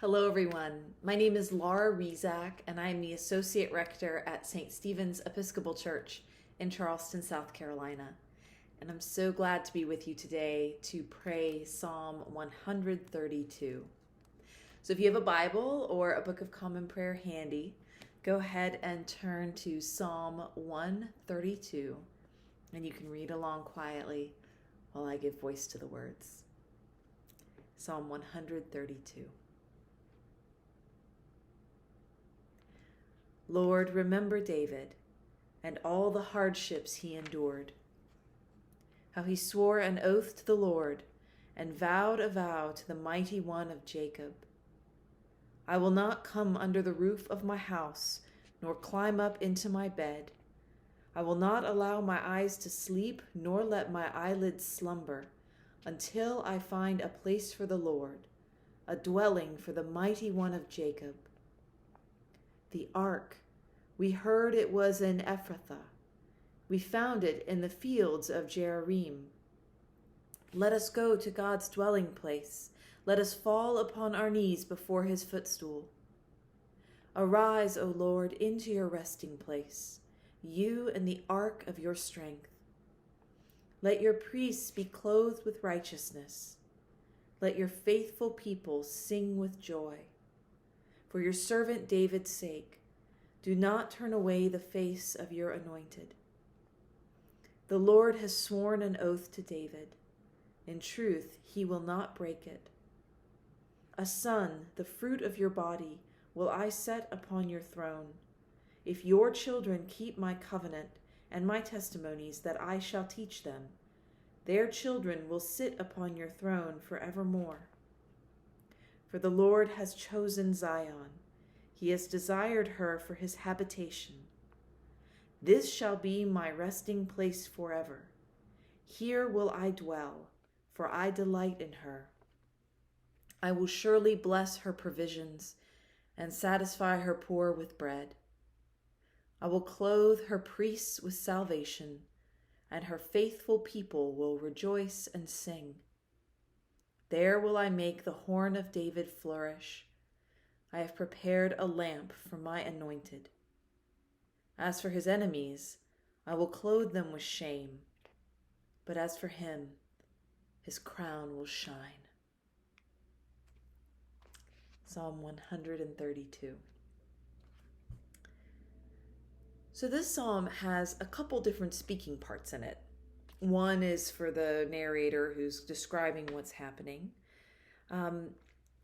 Hello, everyone. My name is Laura Rezac, and I am the Associate Rector at St. Stephen's Episcopal Church in Charleston, South Carolina. And I'm so glad to be with you today to pray Psalm 132. So if you have a Bible or a Book of Common Prayer handy, go ahead and turn to Psalm 132, and you can read along quietly while I give voice to the words. Psalm 132. Lord, remember David and all the hardships he endured, how he swore an oath to the Lord and vowed a vow to the Mighty One of Jacob. I will not come under the roof of my house, nor climb up into my bed. I will not allow my eyes to sleep, nor let my eyelids slumber, until I find a place for the Lord, a dwelling for the Mighty One of Jacob. The ark, we heard it was in Ephrathah. We found it in the fields of Jearim. Let us go to God's dwelling place. Let us fall upon our knees before his footstool. Arise, O Lord, into your resting place, you and the ark of your strength. Let your priests be clothed with righteousness. Let your faithful people sing with joy. For your servant David's sake, do not turn away the face of your anointed. The Lord has sworn an oath to David. In truth, he will not break it. A son, the fruit of your body, will I set upon your throne. If your children keep my covenant and my testimonies that I shall teach them, their children will sit upon your throne forevermore. For the Lord has chosen Zion. He has desired her for his habitation. This shall be my resting place forever. Here will I dwell, for I delight in her. I will surely bless her provisions and satisfy her poor with bread. I will clothe her priests with salvation, and her faithful people will rejoice and sing. There will I make the horn of David flourish. I have prepared a lamp for my anointed. As for his enemies, I will clothe them with shame, but as for him, his crown will shine. Psalm 132. So this psalm has a couple different speaking parts in it. One is for the narrator who's describing what's happening.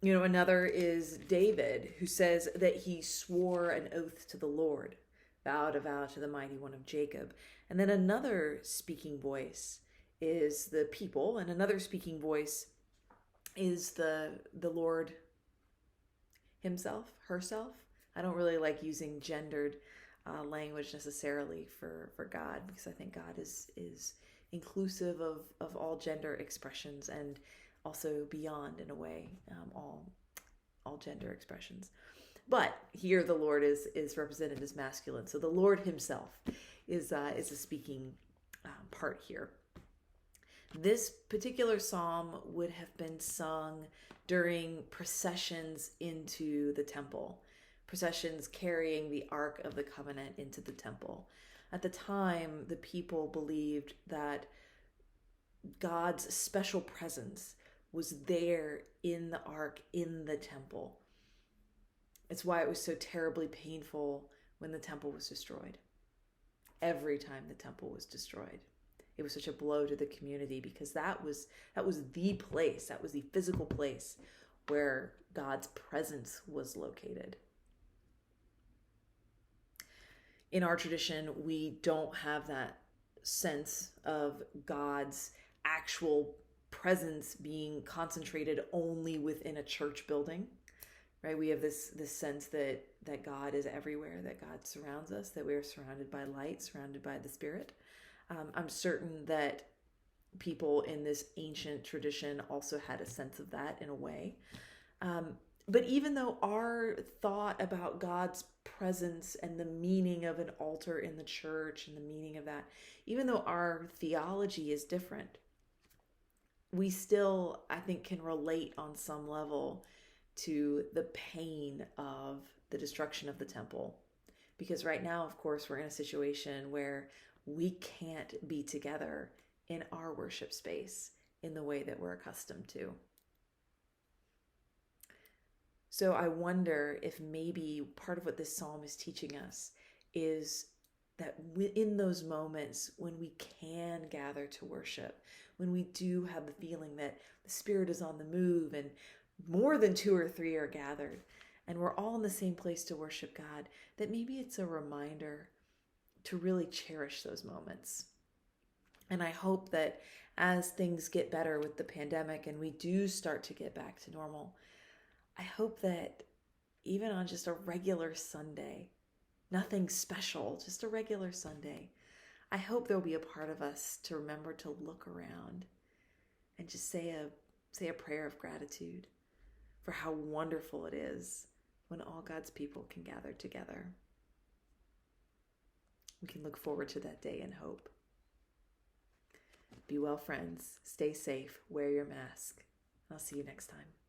Another is David, who says that he swore an oath to the Lord, vowed a vow to the Mighty One of Jacob. And then another speaking voice is the people, and another speaking voice is the Lord himself, herself. I don't really like using gendered language necessarily for God, because I think God is inclusive of all gender expressions and also beyond, in a way, all gender expressions. But here the Lord is represented as masculine. So the Lord himself is a speaking part here. This particular psalm would have been sung during processions into the temple, processions carrying the Ark of the Covenant into the temple. At the time, the people believed that God's special presence was there in the ark, in the temple. It's why it was so terribly painful when the temple was destroyed. Every time the temple was destroyed, it was such a blow to the community, because that was the place, that was the physical place where God's presence was located. In our tradition, we don't have that sense of God's actual presence being concentrated only within a church building, right? We have this sense that God is everywhere, that God surrounds us, that we are surrounded by light, surrounded by the Spirit. I'm certain that people in this ancient tradition also had a sense of that in a way. But even though our thought about God's presence and the meaning of an altar in the church and the meaning of that, even though our theology is different, we still, I think, can relate on some level to the pain of the destruction of the temple. Because right now, of course, we're in a situation where we can't be together in our worship space in the way that we're accustomed to. So I wonder if maybe part of what this psalm is teaching us is that in those moments when we can gather to worship, when we do have the feeling that the Spirit is on the move and more than 2 or 3 are gathered, and we're all in the same place to worship God, that maybe it's a reminder to really cherish those moments. And I hope that as things get better with the pandemic and we do start to get back to normal, I hope that even on just a regular Sunday, nothing special, just a regular Sunday, I hope there'll be a part of us to remember to look around and just say a prayer of gratitude for how wonderful it is when all God's people can gather together. We can look forward to that day in hope. Be well, friends. Stay safe. Wear your mask. I'll see you next time.